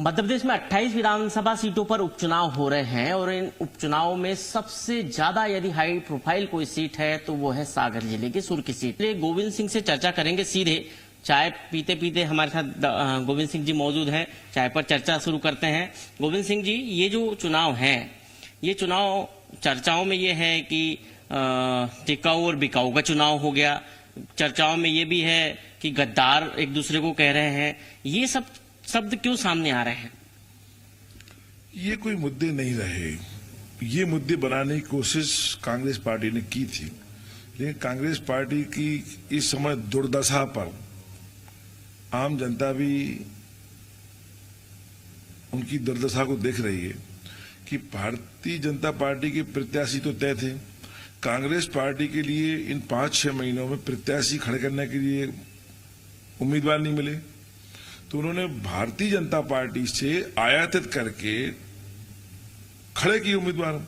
मध्य प्रदेश में 28 विधानसभा सीटों पर उपचुनाव हो रहे हैं और इन उपचुनावों में सबसे ज्यादा यदि हाई प्रोफाइल कोई सीट है तो वो है सागर जिले की सुर की सीट। गोविंद सिंह से चर्चा करेंगे सीधे। चाय पीते पीते हमारे साथ गोविंद सिंह जी मौजूद हैं। चाय पर चर्चा शुरू करते हैं। गोविंद सिंह जी, ये जो चुनाव है, ये चुनाव चर्चाओं में ये है कि टिकाऊ और बिकाऊ का चुनाव हो गया। चर्चाओं में ये भी है कि गद्दार एक दूसरे को कह रहे हैं। ये सब शब्द क्यों सामने आ रहे हैं? ये कोई मुद्दे नहीं रहे। ये मुद्दे बनाने की कोशिश कांग्रेस पार्टी ने की थी, लेकिन कांग्रेस पार्टी की इस समय दुर्दशा पर आम जनता भी उनकी दुर्दशा को देख रही है कि भारतीय जनता पार्टी के प्रत्याशी तो तय थे। कांग्रेस पार्टी के लिए इन 5-6 महीनों में प्रत्याशी खड़े करने के लिए उम्मीदवार नहीं मिले, तो उन्होंने भारतीय जनता पार्टी से आयातित करके खड़े किए उम्मीदवार।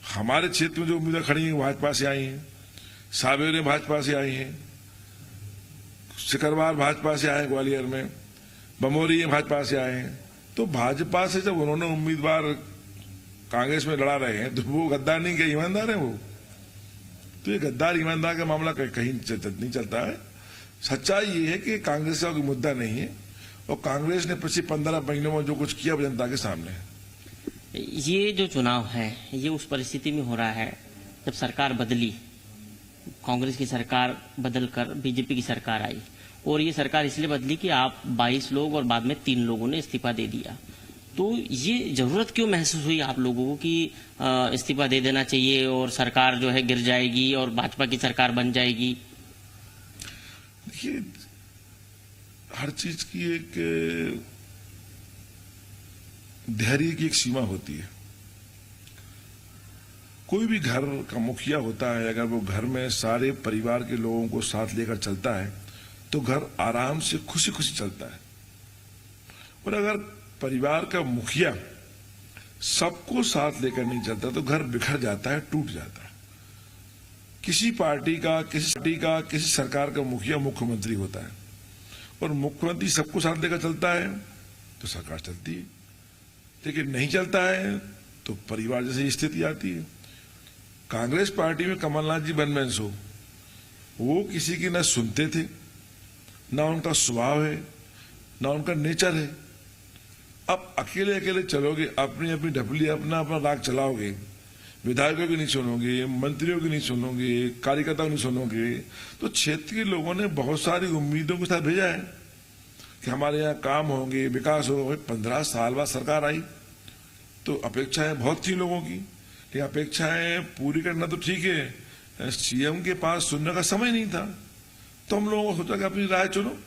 हमारे क्षेत्र में जो उम्मीदवार खड़ी हैं भाजपा से आई हैं, सावेरे भाजपा से आई हैं, सिकरवार भाजपा से आए, ग्वालियर में बमोरी भाजपा से आए हैं। तो भाजपा से जब उन्होंने उम्मीदवार कांग्रेस में लड़ा रहे हैं तो वो गद्दार नहीं, क्या ईमानदार है वो? तो ये गद्दार ईमानदार का मामला कहीं नहीं चलता है। सच्चाई ये है कि कांग्रेस का कोई मुद्दा नहीं है और कांग्रेस ने पिछले 15 महीनों में जो कुछ किया वो जनता के सामने है। ये जो चुनाव है ये उस परिस्थिति में हो रहा है जब सरकार बदली, कांग्रेस की सरकार बदलकर बीजेपी की सरकार आई, और ये सरकार इसलिए बदली कि आप 22 लोग और बाद में 3 लोगों ने इस्तीफा दे दिया। तो ये जरूरत क्यों महसूस हुई आप लोगों को कि इस्तीफा दे देना चाहिए और सरकार जो है गिर जाएगी और भाजपा की सरकार बन जाएगी? देखिए, हर चीज की एक धैर्य की एक सीमा होती है। कोई भी घर का मुखिया होता है, अगर वो घर में सारे परिवार के लोगों को साथ लेकर चलता है तो घर आराम से खुशी खुशी चलता है। और अगर परिवार का मुखिया सबको साथ लेकर नहीं चलता तो घर बिखर जाता है, टूट जाता है। किसी पार्टी का, किसी सरकार का मुखिया मुख्यमंत्री होता है और मुख्यमंत्री सबको साथ लेकर चलता है तो सरकार चलती है, लेकिन नहीं चलता है तो परिवार जैसी स्थिति आती है। कांग्रेस पार्टी में कमलनाथ जी वन मैन शो, वो किसी की ना सुनते थे, ना उनका स्वभाव है, ना उनका नेचर है। अब अकेले अकेले चलोगे, अपनी अपनी ढपली, अपना अपना राग चलाओगे, विधायकों की नहीं सुनोगे, मंत्रियों की नहीं सुनोगे, कार्यकर्ताओं की नहीं सुनोगे, तो क्षेत्र के लोगों ने बहुत सारी उम्मीदों के साथ भेजा है कि हमारे यहाँ काम होंगे, विकास होगा। 15 साल बाद सरकार आई तो अपेक्षाएं बहुत थी लोगों की, लेकिन अपेक्षाएं पूरी करना तो ठीक है, सीएम के पास सुनने का समय नहीं था। तो हम लोगों को सोचा कि अपनी राय चुनो।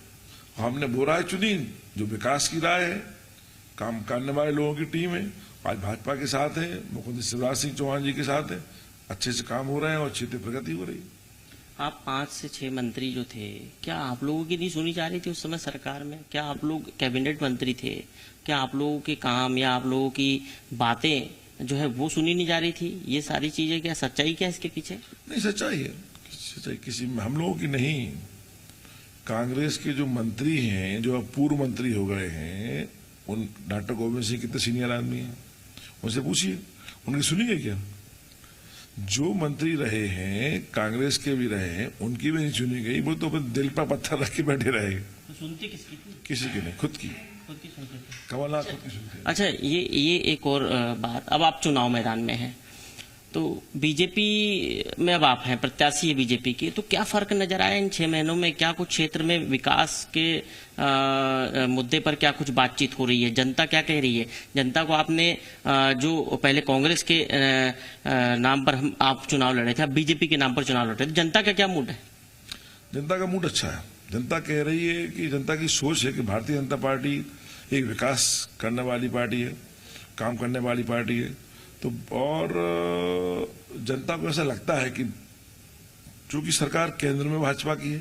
हमने वो राय चुनी जो विकास की राय है, काम करने वाले लोगों की टीम है। आज भाजपा के साथ है, मुख्यमंत्री शिवराज सिंह चौहान जी के साथ है, अच्छे से काम हो रहे हैं और अच्छी प्रगति हो रही है। आप 5 से 6 मंत्री जो थे, क्या आप लोगों की नहीं सुनी जा रही थी उस समय सरकार में? क्या आप लोग कैबिनेट मंत्री थे? क्या आप लोगों के काम या आप लोगों की बातें जो है वो सुनी नहीं जा रही थी? ये सारी चीजें, क्या सच्चाई क्या इसके पीछे? नहीं, सच्चाई है। सच्चाई किसी हम लोगों की नहीं, कांग्रेस के जो मंत्री हैं, जो अब पूर्व मंत्री हो गए हैं, उन डॉक्टर गोविंद सिंह कितने सीनियर आदमी हैं, उनसे पूछिए, उनकी सुनिए क्या? जो मंत्री रहे हैं, कांग्रेस के भी रहे हैं, उनकी भी नहीं सुनी गई। वो तो अपने दिल पर पत्थर रख के बैठे रहे। तो सुनती किसकी थी? किसी की नहीं, खुद की सुनते थे। कमलनाथ खुद की सुनते। अच्छा, ये एक और बात, अब आप चुनाव मैदान में हैं तो बीजेपी में अब आप हैं, प्रत्याशी है बीजेपी की, तो क्या फर्क नजर आया इन 6 महीनों में? क्या कुछ क्षेत्र में विकास के मुद्दे पर क्या कुछ बातचीत हो रही है? जनता क्या कह रही है? जनता को आपने जो पहले कांग्रेस के नाम पर आप चुनाव लड़े थे, अब बीजेपी के नाम पर चुनाव लड़ रहे थे, जनता का क्या मूड है? जनता का मूड अच्छा है। जनता कह रही है कि, जनता की सोच है कि भारतीय जनता पार्टी एक विकास करने वाली पार्टी है, काम करने वाली पार्टी है। तो और जनता को ऐसा लगता है कि चूंकि सरकार केंद्र में भाजपा की है,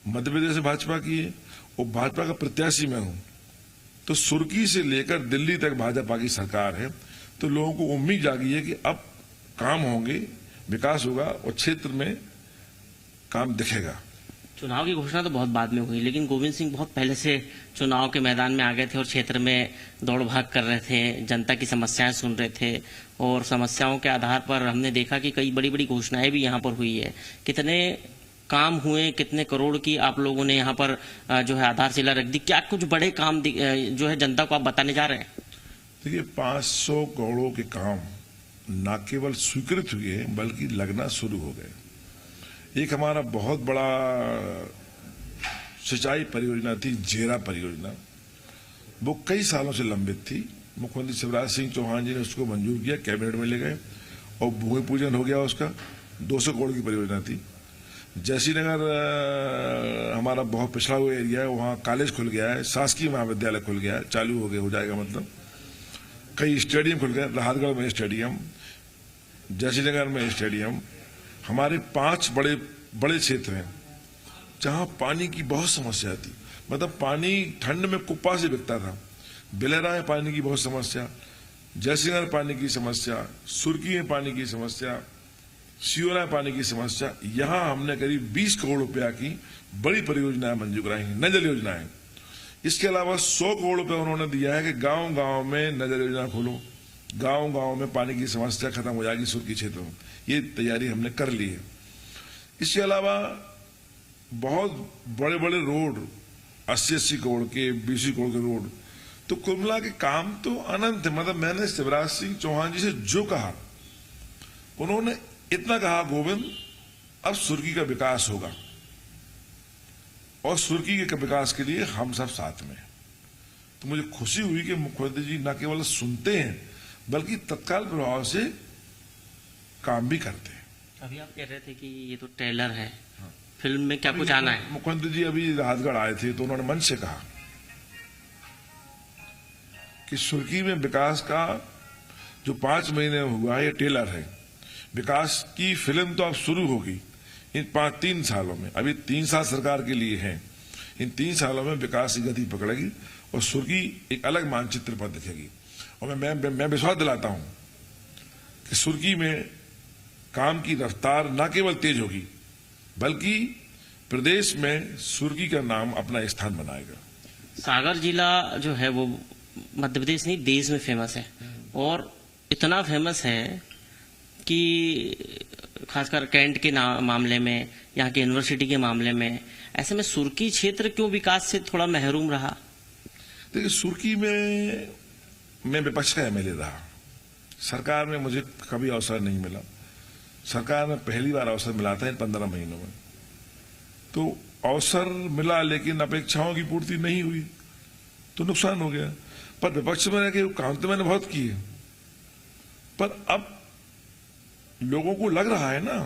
मध्य प्रदेश में भाजपा की है और भाजपा का प्रत्याशी मैं हूं, तो सुर्खी से लेकर दिल्ली तक भाजपा की सरकार है। तो लोगों को उम्मीद जागी है कि अब काम होंगे, विकास होगा और क्षेत्र में काम दिखेगा। चुनाव की घोषणा तो बहुत बाद में हुई, लेकिन गोविंद सिंह बहुत पहले से चुनाव के मैदान में आ गए थे और क्षेत्र में दौड़ भाग कर रहे थे, जनता की समस्याएं सुन रहे थे और समस्याओं के आधार पर हमने देखा कि कई बड़ी बड़ी घोषणाएं भी यहाँ पर हुई है। कितने काम हुए, कितने करोड़ की आप लोगों ने यहाँ पर जो है आधारशिला रख दी? क्या कुछ बड़े काम जो है जनता को आप बताने जा रहे हैं? देखिए, 500 करोड़ों के काम न केवल स्वीकृत हुए बल्कि लगना शुरू हो गए। एक हमारा बहुत बड़ा सिंचाई परियोजना थी, जेरा परियोजना, वो कई सालों से लंबित थी। मुख्यमंत्री शिवराज सिंह चौहान जी ने उसको मंजूर किया, कैबिनेट में ले गए और भूमि पूजन हो गया उसका। 200 करोड़ की परियोजना थी। जयसीनगर हमारा बहुत पिछड़ा हुआ एरिया है, वहाँ कॉलेज खुल गया है, शासकीय महाविद्यालय खुल गया है, चालू हो गया, हो जाएगा मतलब। कई स्टेडियम खुल गए, राहतगढ़ में स्टेडियम, जयसीनगर में स्टेडियम। हमारे 5 बड़े बड़े क्षेत्र हैं जहां पानी की बहुत समस्या थी। मतलब पानी ठंड में कुप्पा से बिकता था। बेलेरा में पानी की बहुत समस्या, जयसिंहर में पानी की समस्या, सुर्की में पानी की समस्या, सियोरा में पानी की समस्या। यहां हमने करीब 20 करोड़ रुपया की बड़ी परियोजनाएं मंजूर कराई हैं, नल जल योजनाएं। इसके अलावा 100 करोड़ रुपया उन्होंने दिया है कि गांव गांव में नल जल योजना खोलो, गांव गांव में पानी की समस्या खत्म हो जाएगी सुर्की क्षेत्र में। ये तैयारी हमने कर ली है। इसके अलावा बहुत बड़े बड़े रोड, 80-80 करोड़ के, 20 करोड़ के रोड। तो कुल मिला के काम तो अनंत है। मतलब मैंने शिवराज सिंह चौहान जी से जो कहा, उन्होंने इतना कहा, गोविंद अब सुर्की का विकास होगा और सुर्की के विकास के लिए हम सब साथ में। तो मुझे खुशी हुई कि मुख्यमंत्री जी न केवल सुनते हैं बल्कि तत्काल प्रभाव से काम भी करते हैं। अभी आप कह रहे थे कि ये तो ट्रेलर है, फिल्म में क्या कुछ आना है? मुख्यमंत्री जी अभी राहतगढ़ आए थे तो उन्होंने मंच से कहा कि सुर्की में विकास का जो 5 महीने हुआ है, ये ट्रेलर है। विकास की फिल्म तो अब शुरू होगी इन 3 सालों में। अभी 3 साल सरकार के लिए हैं। इन 3 सालों में विकास की गति पकड़ेगी और सुर्की एक अलग मानचित्र पर दिखेगी। और मैं विश्वास दिलाता हूं कि सुर्की में काम की रफ्तार न केवल तेज होगी बल्कि प्रदेश में सुर्की का नाम अपना स्थान बनाएगा। सागर जिला जो है वो मध्य प्रदेश नहीं, देश में फेमस है और इतना फेमस है कि खासकर कैंट के मामले में, यहाँ की यूनिवर्सिटी के मामले में। ऐसे में सुर्की क्षेत्र क्यों विकास से थोड़ा महरूम रहा? देखिए, सुर्की में मैं विपक्ष का एमएलए रहा। सरकार में मुझे कभी अवसर नहीं मिला। सरकार में पहली बार अवसर मिला था इन 15 महीनों में। तो अवसर मिला लेकिन अपेक्षाओं की पूर्ति नहीं हुई तो नुकसान हो गया। पर विपक्ष में रह के काम तो मैंने बहुत किए, पर अब लोगों को लग रहा है ना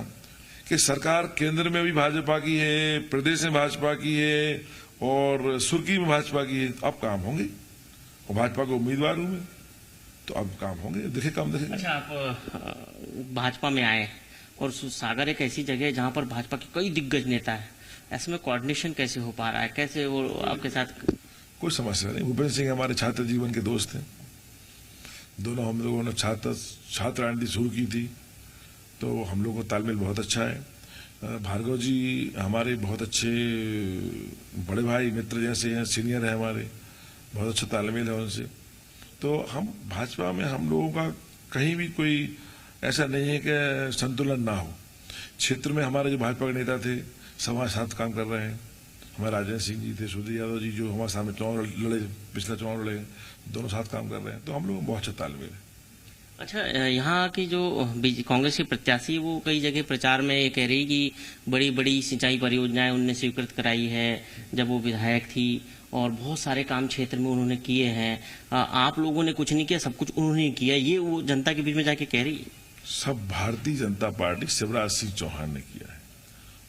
कि सरकार केंद्र में भी भाजपा की है, प्रदेश में भाजपा की है और सुर्की में भाजपा की है। अब काम होंगे और भाजपा को उम्मीदवार हूं मैं, तो अब काम होंगे, देखे काम देखेंगे। अच्छा, आप भाजपा में आए और सागर एक ऐसी जगह है जहां पर भाजपा के कई दिग्गज नेता है। ऐसे में कोऑर्डिनेशन कैसे हो पा रहा है? कैसे वो आपके साथ? कोई समस्या नहीं। भूपेंद्र सिंह हमारे छात्र जीवन के दोस्त हैं। दोनों हम लोगों ने छात्र राजनीति शुरू की थी, तो हम लोगों का तालमेल बहुत अच्छा है। भार्गव जी हमारे बहुत अच्छे बड़े भाई मित्र जैसे हैं, सीनियर है हमारे, बहुत अच्छा तालमेल है उनसे। तो हम भाजपा में हम लोगों का कहीं भी कोई ऐसा नहीं है कि संतुलन ना हो। क्षेत्र में हमारे जो भाजपा के नेता थे सब हमारे साथ काम कर रहे हैं। हमारे राजेंद्र सिंह जी थे, सुधीर यादव जी जो हमारे सामने चुनाव लड़े, पिछला चुनाव लड़े, दोनों साथ काम कर रहे हैं। तो हम लोग बहुत अच्छा तालमेल है। अच्छा, यहाँ की जो कांग्रेस की प्रत्याशी वो कई जगह प्रचार में ये कह रही कि बड़ी बड़ी सिंचाई परियोजनाएं उनने स्वीकृत कराई है जब वो विधायक थी और बहुत सारे काम क्षेत्र में उन्होंने किए हैं। आप लोगों ने कुछ नहीं किया, सब कुछ उन्होंने किया, ये वो जनता के बीच में जाके कह रही है। सब भारतीय जनता पार्टी शिवराज सिंह चौहान ने किया है,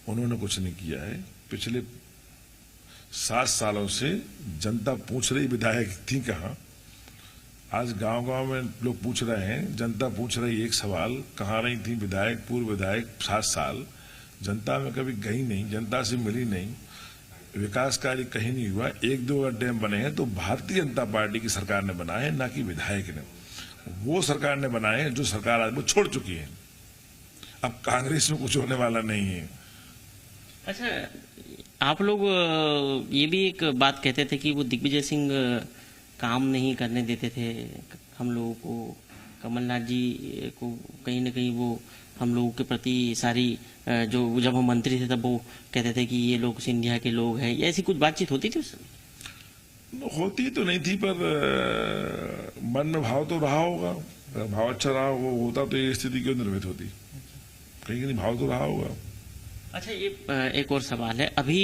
उन्होंने कुछ नहीं किया है। पिछले 7 सालों से जनता पूछ रही विधायक थी कहाँ। आज गांव गांव में लोग पूछ रहे हैं, जनता पूछ रही एक सवाल, कहाँ रही थी विधायक, पूर्व विधायक 7 साल। जनता में कभी गई नहीं, जनता से मिली नहीं, विकास कार्य कहीं नहीं हुआ। 1-2 डैम बने हैं तो भारतीय जनता पार्टी की सरकार ने बनाए, ना कि विधायक ने। वो सरकार ने बनाए हैं जो सरकार आज वो छोड़ चुकी है। अब कांग्रेस में कुछ होने वाला नहीं है। अच्छा, आप लोग ये भी एक बात कहते थे कि वो दिग्विजय सिंह काम नहीं करने देते थे हम लोगों को, कमलनाथ जी को कहीं ना कहीं वो हम लोगों के प्रति सारी जो जब हम मंत्री थे तब वो कहते थे कि ये लोग सिंधिया के लोग हैं, ये ऐसी कुछ बातचीत होती थी उस समय? होती तो नहीं थी, पर मन में भाव तो रहा होगा। अगर भाव अच्छा रहा वो होता तो ये स्थिति क्यों निर्मित होती, कहीं कहीं भाव तो रहा होगा। अच्छा, ये एक और सवाल है। अभी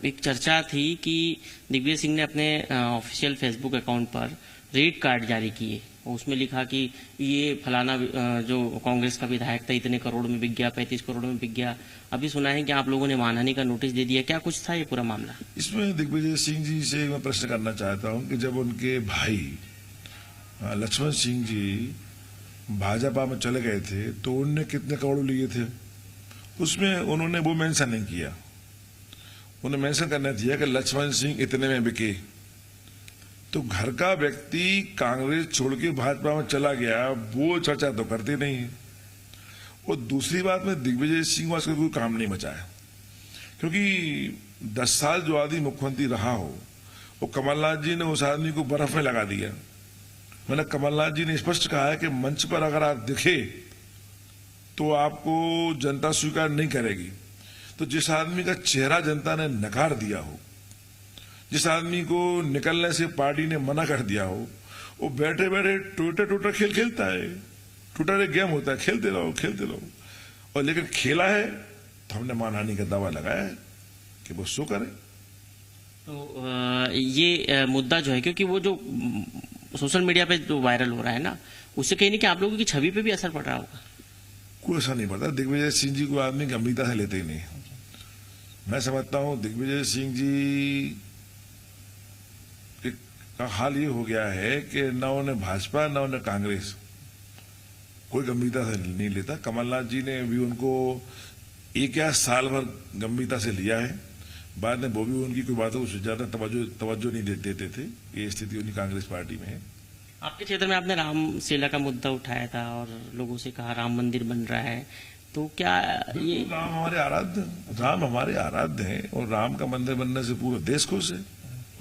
एक चर्चा थी कि दिग्विजय सिंह ने अपने ऑफिशियल फेसबुक अकाउंट पर रेड कार्ड जारी किए, उसमें लिखा कि ये फलाना जो कांग्रेस का विधायक था इतने करोड़ में बिक गया, 35 करोड़ में बिक गया। अभी सुना है कि आप लोगों ने मानहानि का नोटिस दे दिया, क्या कुछ था ये पूरा मामला? इसमें दिग्विजय सिंह जी से मैं प्रश्न करना चाहता हूं कि जब उनके भाई लक्ष्मण सिंह जी भाजपा में चले गए थे तो उनने कितने करोड़ लिए थे, उसमें उन्होंने वो मेंशन नहीं किया। उन्हें मेंशन करना चाहिए कि लक्ष्मण सिंह इतने में बिके। तो घर का व्यक्ति कांग्रेस छोड़ के भाजपा में चला गया, वो चर्चा तो करते नहीं है। और दूसरी बात में दिग्विजय सिंह वास्ते कोई काम नहीं बचा है, क्योंकि 10 साल जो आदमी मुख्यमंत्री रहा हो वो कमलनाथ जी ने उस आदमी को बर्फ में लगा दिया। मैंने कमलनाथ जी ने स्पष्ट कहा है कि मंच पर अगर आप दिखे तो आपको जनता स्वीकार नहीं करेगी। तो जिस आदमी का चेहरा जनता ने नकार दिया हो, जिस आदमी को निकलने से पार्टी ने मना कर दिया हो, वो बैठे बैठे टूटा खेल खेलता है। टूटा एक गेम होता है, खेलते रहो। और लेकिन खेला है तो हमने मानहानि का दावा लगाया है कि वो शो करे। तो ये मुद्दा जो है, क्योंकि वो जो सोशल मीडिया पे जो वायरल हो रहा है ना, उससे कहीं नहीं कि आप लोगों की छवि पे भी असर पड़ रहा होगा। कोई असर नहीं पड़ता। दिग्विजय सिंह जी को आदमी गंभीरता से लेते ही नहीं। मैं समझता हूं दिग्विजय सिंह जी का हाल ये हो गया है कि न उन्हें भाजपा न उन्हें कांग्रेस कोई गंभीरता से नहीं लेता। कमलनाथ जी ने भी उनको एक या साल भर गंभीरता से लिया है, बाद में वो भी उनकी कोई बातों को ज्यादा तवज्जो नहीं देते थे। ये स्थिति उनकी कांग्रेस पार्टी में है। आपके क्षेत्र में आपने रामशिला का मुद्दा उठाया था और लोगों से कहा राम मंदिर बन रहा है, तो क्या ये राम हमारे आराध्य हैं और राम का मंदिर बनने से पूरा देश खुश है।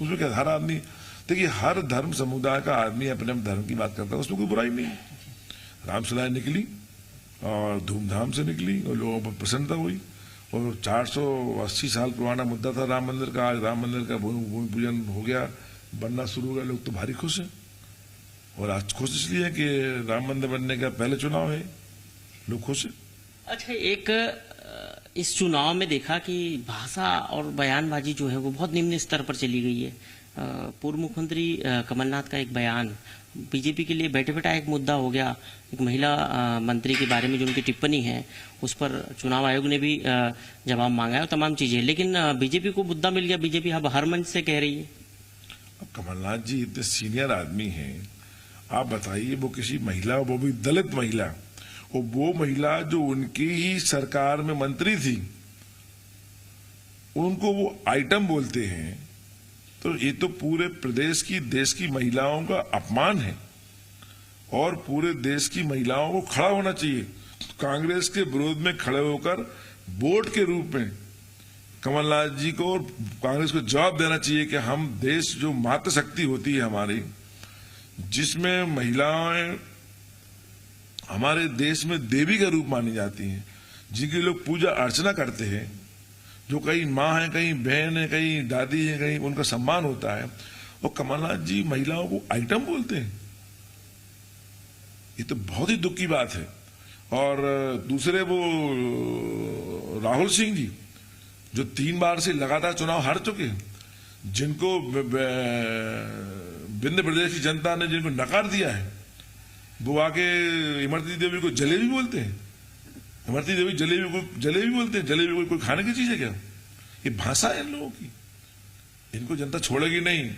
उसमें क्या, हर आदमी देखिए, हर धर्म समुदाय का आदमी अपने धर्म की बात करता है, उसमें कोई बुराई नहीं। रामशिला निकली और धूमधाम से निकली और लोगों पर प्रसन्नता हुई। और 480 साल पुराना मुद्दा था राम मंदिर का, आज राम मंदिर का भूमि पूजन हो गया, बनना शुरू हो गया, लोग तो भारी खुश हैं। और आज खुश इसलिए है कि राम मंदिर बनने का पहले चुनाव है, लोग खुश हैं। अच्छा, एक इस चुनाव में देखा कि भाषा और बयानबाजी जो है वो बहुत निम्न स्तर पर चली गई है। पूर्व मुख्यमंत्री कमलनाथ का एक बयान बीजेपी के लिए बैठे बैठा एक मुद्दा हो गया। एक महिला मंत्री के बारे में जो उनकी टिप्पणी है उस पर चुनाव आयोग ने भी जवाब मांगा है और तमाम चीजें, लेकिन बीजेपी को मुद्दा मिल गया। बीजेपी अब हर मंच से कह रही है। अब कमलनाथ जी इतने सीनियर आदमी हैं, आप बताइए, वो किसी महिला, वो भी दलित महिला, और वो महिला जो उनकी ही सरकार में मंत्री थी, उनको वो आइटम बोलते हैं, तो ये तो पूरे प्रदेश की, देश की महिलाओं का अपमान है। और पूरे देश की महिलाओं को खड़ा होना चाहिए, कांग्रेस के विरोध में खड़े होकर वोट के रूप में कमलनाथ जी को और कांग्रेस को जवाब देना चाहिए कि हम देश, जो मातृशक्ति होती है हमारी, जिसमें महिलाएं हमारे देश में देवी का रूप मानी जाती हैं, जिनकी लोग पूजा अर्चना करते हैं, जो कहीं माँ है, कहीं बहन है, कहीं दादी है, कहीं उनका सम्मान होता है, और कमलनाथ जी महिलाओं को आइटम बोलते हैं। ये तो बहुत ही दुख की बात है। और दूसरे वो राहुल सिंह जी जो 3 बार से लगातार चुनाव हार चुके हैं, जिनको विंध्य प्रदेश की जनता ने जिनको नकार दिया है, वो आके इमरती देवी को जलेबी बोलते हैं। इमरती देवी जलेबी बोलते हैं। जलेबी कोई खाने की चीज है क्या? ये भाषा है इन लोगों की, इनको जनता छोड़ेगी नहीं।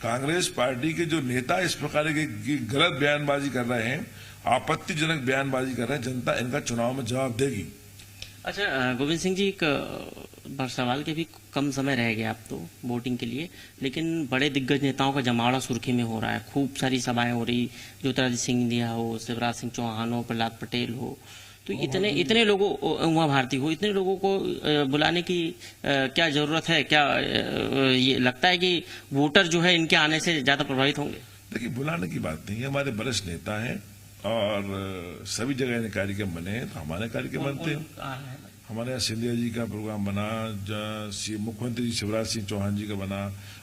कांग्रेस पार्टी के जो नेता इस प्रकार की गलत बयानबाजी कर रहे हैं, आपत्तिजनक बयानबाजी कर रहे हैं, जनता इनका चुनाव में जवाब देगी। अच्छा गोविंद सिंह जी, एक सवाल के भी कम समय रह गया अब तो वोटिंग के लिए, लेकिन बड़े दिग्गज नेताओं का जमावड़ा सुर्खी में हो रहा है। खूब सारी सभाएं हो रही, ज्योतिरादित्य सिंधिया हो, शिवराज सिंह चौहान हो, प्रहलाद पटेल हो, तो इतने लोगों, उमा भारती हो, इतने लोगों को बुलाने की क्या जरूरत है? क्या ये लगता है कि वोटर जो है इनके आने से ज्यादा प्रभावित होंगे? देखिए, बुलाने की बात नहीं है, हमारे वरिष्ठ नेता हैं और सभी जगह इन्हें कार्यक्रम बने हैं, तो हमारे कार्यक्रम बनते हैं। हमारे यहाँ सिंधिया जी का प्रोग्राम बना, मुख्यमंत्री शिवराज सिंह चौहान जी का बना।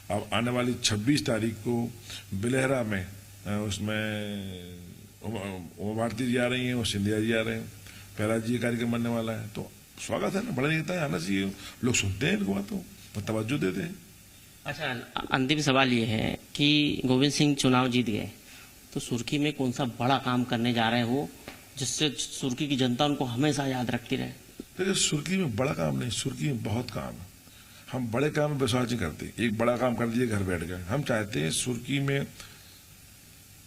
अब आने वाली 26 तारीख को बिलहरा में उसमें उमा भारती जी आ रही हैं और सिंधिया जी आ रहे हैं, प्रहलाद जी का कार्यक्रम बनने वाला है। तो स्वागत है ना, बड़े नेता है, आना चाहिए, लोग सुनते हैं इनको बातों और तवज्जो देते हैं। अच्छा, अंतिम सवाल ये है कि गोविंद सिंह चुनाव जीत गए तो सुर्खी में कौन सा बड़ा काम करने जा रहे हो जिससे सुर्खी की जनता उनको हमेशा याद रखती रहे? देखिए, सुर्खी में बड़ा काम नहीं, सुर्खी में बहुत काम है। हम बड़े काम में विश्वास नहीं करते, एक बड़ा काम कर दिए घर बैठ गए। हम चाहते हैं सुर्खी में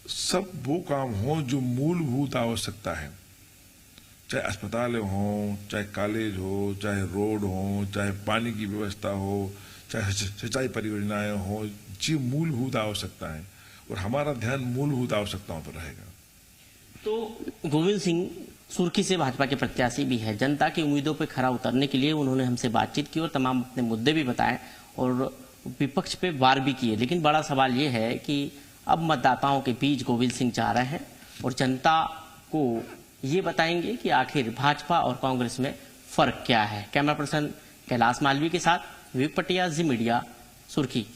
सब वो काम हो जो मूलभूत आवश्यकता है, चाहे अस्पताल हो, चाहे कॉलेज हो, चाहे रोड हो, चाहे पानी की व्यवस्था हो, चाहे सिंचाई परियोजनाएं हो, जी मूलभूत आवश्यकता है, और हमारा ध्यान मूलभूत आवश्यकताओं पर रहेगा। तो गोविंद सिंह सुर्खी से भाजपा के प्रत्याशी भी है। जनता की उम्मीदों पर खरा उतरने के लिए उन्होंने हमसे बातचीत की और तमाम अपने मुद्दे भी बताए और विपक्ष पे वार भी किए। लेकिन बड़ा सवाल ये है कि अब मतदाताओं के बीच गोविंद सिंह जा रहे हैं और जनता को ये बताएंगे कि आखिर भाजपा और कांग्रेस में फर्क क्या है। कैमरा पर्सन कैलाश मालवी के साथ विवेक पटिया, जी मीडिया, सुर्खी।